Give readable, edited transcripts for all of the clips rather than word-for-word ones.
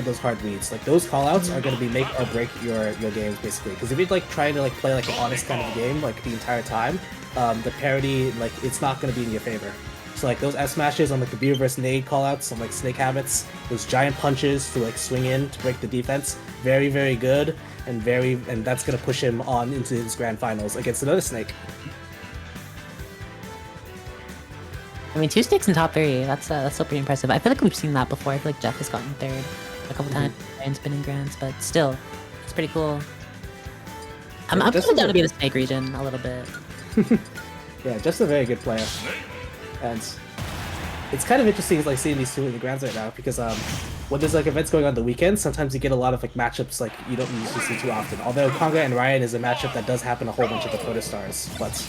with those hard reads. Like those callouts are going to be make or break your games basically. Because if you're like trying to like play like an honest kind of game like the entire time, the parity like it's not going to be in your favor. So like those S smashes on like the Beaver vs Nade callouts on like Snake Habits, those giant punches to like swing in to break the defense, very very good and that's going to push him on into his grand finals against another Snake. I mean, 2 Snakes in top 3. That's still pretty impressive. I feel like we've seen that before. I feel like Jeff has gotten 3rd a couple times. Ryan's been in grands, but still, it's pretty cool. I'm coming down to be the Snake region a little bit. Yeah, just a very good player, and it's kind of interesting like seeing these two in the grands right now because when there's like events going on the weekend, sometimes you get a lot of like matchups like you don't usually see too often. Although Konga and Raiyihn is a matchup that does happen a whole bunch of the Protostars, but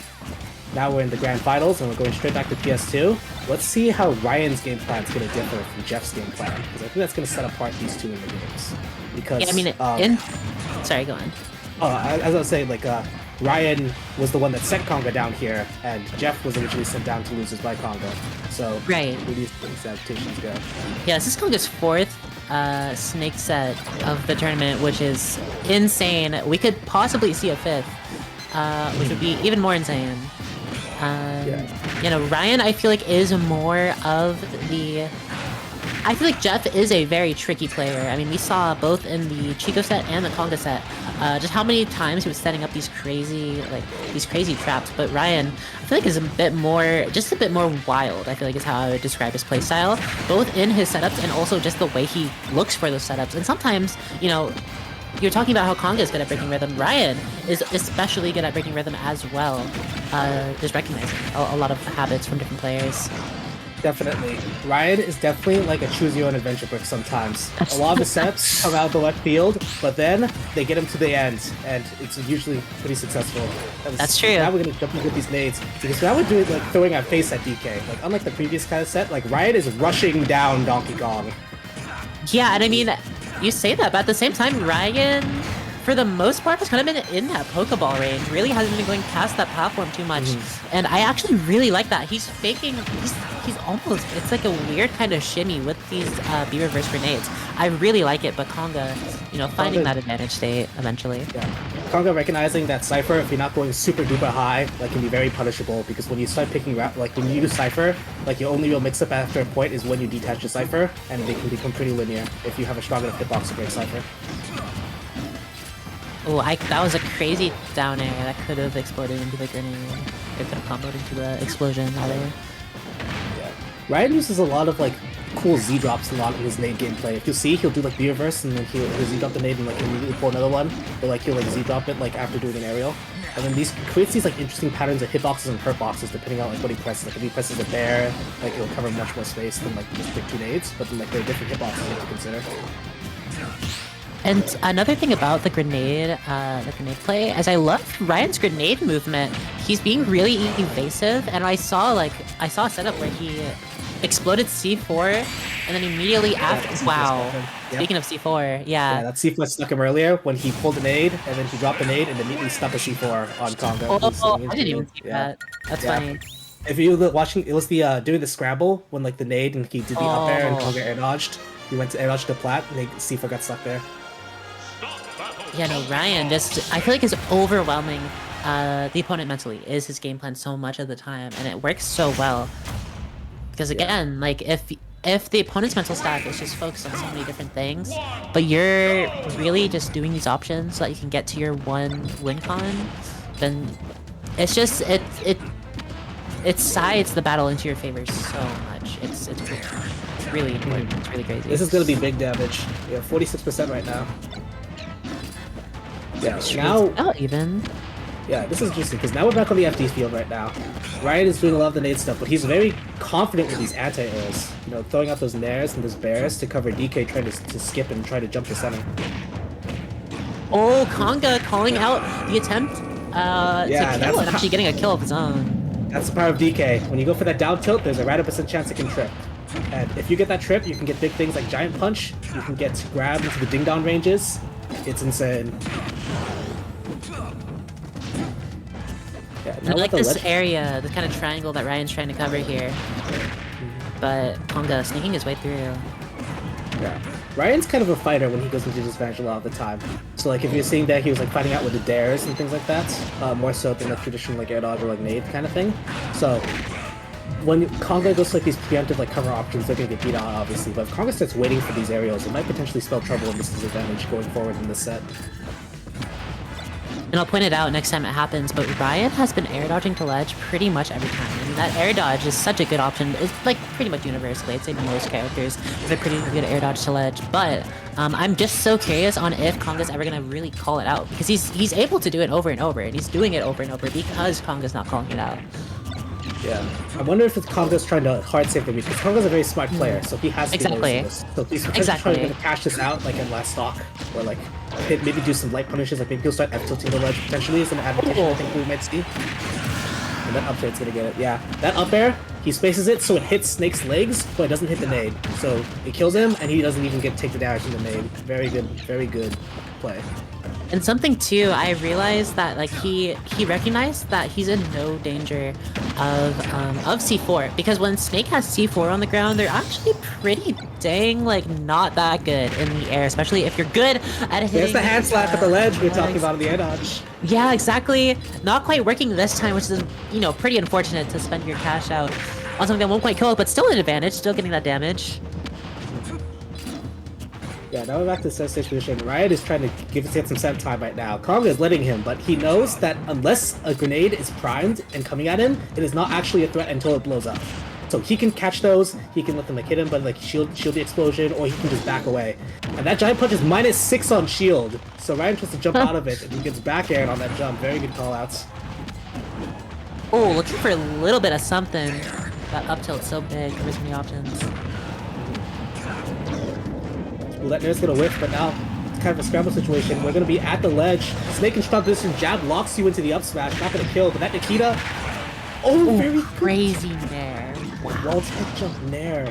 now we're in the grand finals and we're going straight back to PS2. Let's see how Ryan's game plan is going to differ from Jeff's game plan, because I think that's going to set apart these two in the games. Because yeah, I mean, sorry, go on. As I was saying, like Raiyhn was the one that sent Konga down here, and Jeff was originally sent down to losers by Konga. So right, where do these adaptations go? Yeah, this is Konga's 4th Snake set of the tournament, which is insane. We could possibly see a 5th, which would be even more insane. You know, Raiyhn, I feel like, is more of the... I feel like Jeff is a very tricky player. I mean, we saw both in the Chico set and the Konga set just how many times he was setting up these crazy traps. But Raiyhn, I feel like, is just a bit more wild, I feel like is how I would describe his playstyle, both in his setups and also just the way he looks for those setups. And sometimes, you know, you're talking about how Konga is good at breaking rhythm. Raiyhn is especially good at breaking rhythm as well. Just recognizing a lot of habits from different players. Definitely. Raiyhn is definitely like a choose-your-own-adventure book sometimes. A lot of the sets come out of the left field, but then they get him to the end, and it's usually pretty successful. That's true. Now we're going to jump into these nades, because now we're doing like throwing our face at DK. Like unlike the previous kind of set, like Raiyhn is rushing down Donkey Kong. Yeah, and I mean, you say that, but at the same time, Raiyhn, for the most part, has kind of been in that Pokeball range. Really hasn't been going past that platform too much. And I actually really like that. He's faking, he's almost, it's like a weird kind of shimmy with these B-reverse grenades. I really like it, but Konga, you know, finding that advantage state eventually. Yeah. Konga recognizing that Cypher, if you're not going super duper high, like can be very punishable, because when you start picking like when you use Cypher, like your only real mix-up after a point is when you detach the Cypher, and they can become pretty linear if you have a strong enough hitbox to break Cypher. Oh, that was a crazy down air that could have exploded into the grenade. It could have comboed into the explosion, rather. Yeah. Raiyhn uses a lot of like cool Z-drops a lot in his nade gameplay. If you'll see, he'll do like B-reverse and then he'll Z-drop the nade and like immediately pull another one. Or like he'll like Z-drop it like after doing an aerial. And then these creates these like interesting patterns of hitboxes and hurt boxes depending on like what he presses. Like if he presses a bear, like it'll cover much more space than like just pick 2 nades. But then like there are different hitboxes you have to consider. And another thing about the grenade play is I love Raiyhn's grenade movement. He's being really evasive, and I saw a setup where he exploded C4, and then immediately after, wow. Yep. Speaking of C4, yeah. That C4 stuck him earlier when he pulled the nade, and then he dropped the nade, and immediately stuck a C4 on Konga. Oh, I didn't even see that. That's funny. If you were watching, it was the doing the scramble when like the nade and he did the up air and Konga air dodged. He went to air dodge to plat, and C4 got stuck there. Yeah, no, Raiyhn just, I feel like is overwhelming the opponent mentally, is his game plan so much of the time, and it works so well. Because again, like, if the opponent's mental stack is just focused on so many different things, but you're really just doing these options so that you can get to your one win con, then it's just, it sides the battle into your favor so much. It's really important. It's really crazy. This is going to be big damage. Yeah, 46% right now. Yeah, now... Not even. Yeah, this is interesting, because now we're back on the FD field right now. Raiyhn is doing a lot of the nade stuff, but he's very confident with these anti-airs. You know, throwing out those nairs and those bears to cover DK trying to skip and try to jump to center. Oh, Konga calling out the attempt to kill and actually getting a kill of his own. That's the power of DK. When you go for that down tilt, there's a random % chance it can trip. And if you get that trip, you can get big things like Giant Punch, you can get grabbed into the ding-down ranges. It's insane. Yeah, I like this area, the kind of triangle that Raiyhn's trying to cover here. But Konga sneaking his way through. Yeah. Raiyhn's kind of a fighter when he goes into disadvantage a lot of the time. So like if you're seeing that he was like fighting out with the dares and things like that, more so than like traditional like air dodge or like nade kind of thing. So when Konga goes to like these preemptive like cover options, they're gonna get beat out obviously. But if Konga starts waiting for these aerials, it might potentially spell trouble and disadvantage going forward in this set. And I'll point it out next time it happens, but Raiyhn has been air dodging to ledge pretty much every time. And that air dodge is such a good option. It's like pretty much universally. I'd say most characters have a pretty good air dodge to ledge. But I'm just so curious on if Konga's ever gonna really call it out, because he's able to do it over and over, and he's doing it over and over because Konga's not calling it out. Yeah, I wonder if Konga's trying to hard save the week, because Konga's a very smart player, so he has to exactly. This. So he's trying to cash this out like in last stock, or like maybe do some light punishes, like maybe he'll start F-tilting the ledge potentially is an adaptation I think we might see. And that up air's gonna get it. Yeah, that up air, he spaces it so it hits Snake's legs, but it doesn't hit the nade. So it kills him, and he doesn't even take the damage from the nade. Very good play. And something too, I realized that like he recognized that he's in no danger of C4, because when Snake has C4 on the ground, they're actually pretty dang like not that good in the air, especially if you're good at hitting. There's the hand slap at the ledge we're talking about in the air dodge. Yeah, exactly. Not quite working this time, which is pretty unfortunate to spend your cash out on something that won't quite kill it, but still an advantage, still getting that damage. Yeah, now we're back to the set stage position. Raiyhn is trying to give his some set time right now. Konga is letting him, but he knows that unless a grenade is primed and coming at him, it is not actually a threat until it blows up. So he can catch those, he can let them like hit him, but like shield the explosion, or he can just back away. And that giant punch is -6 on shield, so Raiyhn tries to jump out of it, and he gets back aired on that jump. Very good callouts. Oh, looking for a little bit of something. That up tilt's so big, there's many options. Well, that Nair's gonna whiff, but now it's kind of a scramble situation. We're gonna be at the ledge. Snake and strong position jab locks you into the up smash. Not gonna kill, but that Nikita. Oh, very crazy Nair. Wow. Wall tech jump Nair.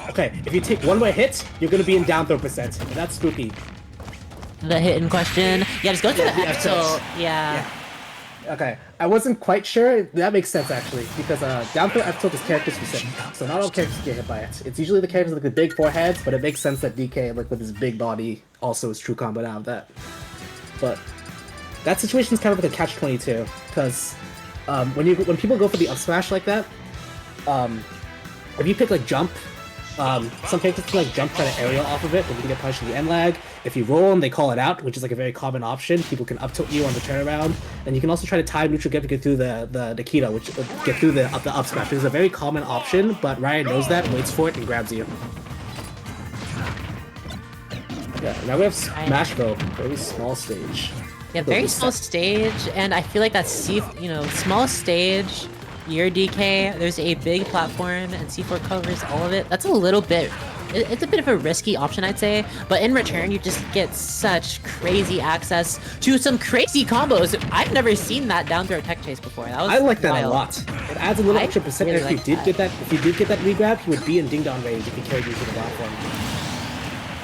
Okay, if you take one more hit, you're gonna be in down throw percent. And that's spooky. The hit in question. Yeah, just go to the F tilt. Yeah. Okay, I wasn't quite sure. That makes sense actually, because down throw F tilt is character specific, so not all characters get hit by it. It's usually the characters with the big foreheads, but it makes sense that DK, like with his big body, also is true combo out of that. But that situation is kind of like a catch-22, because when people go for the up smash like that, if you pick like jump, some characters can like jump try to aerial off of it, but you can get punished in the end lag. If you roll them, they call it out, which is like a very common option. People can up tilt you on the turnaround, and you can also try to time neutral get to get through the Nikita, which get through the up smash. This is a very common option, but Raiyhn knows that, waits for it, and grabs you. Yeah, now we have Smashville, very small stage. Yeah, very small stage, and I feel like that's small stage. Your DK, there's a big platform, and C4 covers all of it. That's a little bit. It's a bit of a risky option, I'd say, but in return, you just get such crazy access to some crazy combos. I've never seen that down throw tech chase before. That was I like that wild. a lot. It adds a little extra percent. Really If you did get that regrab, he would be in ding dong range if he carried you to the platform.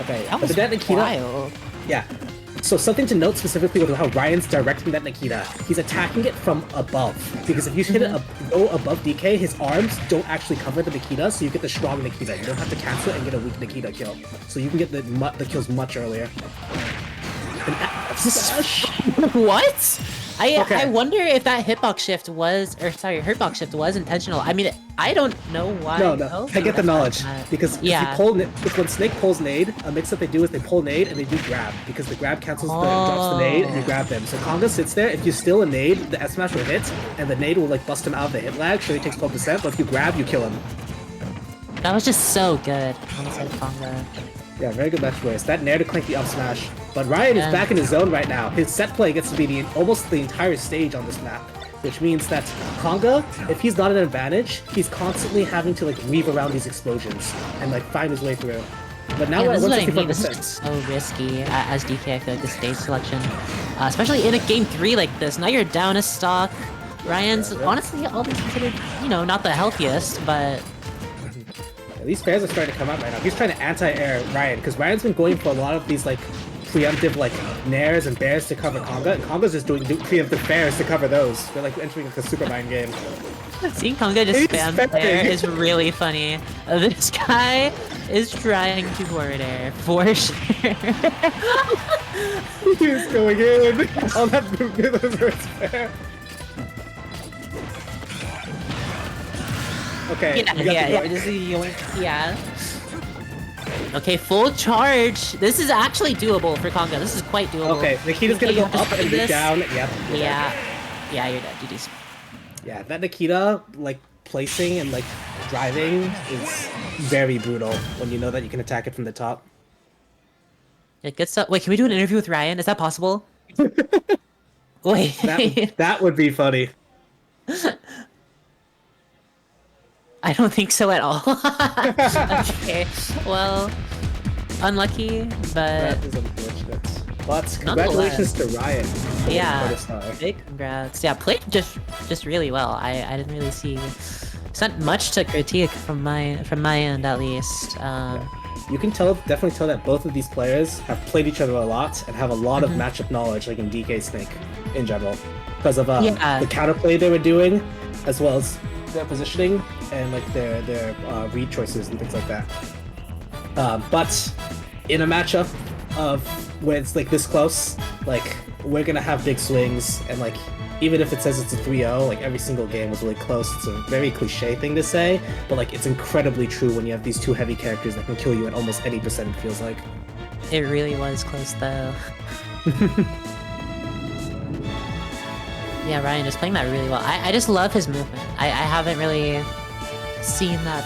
Okay, that was wild. Yeah. So something to note specifically with how Raiyhn's directing that Nikita. He's attacking it from above, because if you hit it go above DK, his arms don't actually cover the Nikita, so you get the strong Nikita. You don't have to cancel it and get a weak Nikita kill. So you can get the kills much earlier. What? I wonder if that hurtbox shift was intentional. I mean, I don't know why. No. I get the knowledge, because when Snake pulls nade, a mix-up they do is they pull nade and they do grab, because the grab cancels drops the nade and you grab them. So Konga sits there. If you steal a nade, the S smash will hit, and the nade will like bust him out of the hit lag. Sure, he takes 12%, but if you grab, you kill him. That was just so good on the side of Konga. Yeah, very good match choice. That Nair to clank the up smash. But Raiyhn is back in his zone right now. His set play gets to be almost the entire stage on this map, which means that Konga, if he's not an advantage, he's constantly having to like weave around these explosions and like find his way through. But now we're at 165%. This is so risky as DK. I feel like the stage selection, especially in a game 3 like this. Now you're down a stock. Raiyhn's honestly all these considered, not the healthiest, but. These pairs are starting to come out right now. He's trying to anti-air Raiyhn, because Raiyhn's been going for a lot of these like preemptive like nairs and bears to cover Konga, and Konga's just doing preemptive bears to cover those. They're like entering like a super mind game. Seeing Konga just He's spam spamming. there is really funny. This guy is trying to forward air for sure. He's going in. All that movement was fair. Okay. Yeah, you got yeah, the yeah, just yoink, yeah. Okay, full charge. This is actually doable for Konga. This is quite doable. Okay, Nikita's gonna You go have to up spin and move this. down. Yep. you're dead. Yeah, you're dead. GG's. Yeah, that Nikita, like, placing and, like, driving is very brutal when you know that you can attack it from the top. Yeah, good stuff. Wait, can we do an interview with Raiyihn? Is that possible? Wait. That would be funny. I don't think so at all. Okay, well, unlucky, but That is unfortunate. But congratulations to Raiyihn. yeah, Protostar. big congrats. Yeah, played just really well. I didn't really see. It's not much to critique from my end at least. You can definitely tell that both of these players have played each other a lot and have a lot of matchup knowledge, like in DK Snake in general, because of the counterplay they were doing, as well as their positioning and like their read choices and things like that. But in a matchup of where it's like this close, like we're gonna have big swings, and like even if it says it's a 3-0, like every single game was really close. It's a very cliche thing to say, but like it's incredibly true when you have these two heavy characters that can kill you at almost any percent, it feels like. It really was close though. Yeah, Raiyihn is playing that really well. I just love his movement. I haven't really seen that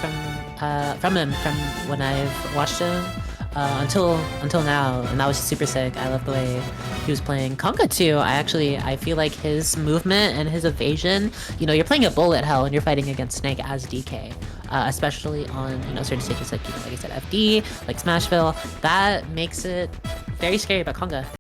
from him from when I've watched him until now, and that was super sick. I love the way he was playing Konga too. I feel like his movement and his evasion. You know, you're playing a bullet hell and you're fighting against Snake as DK, especially on certain stages like like I said FD, like Smashville. That makes it very scary about Konga.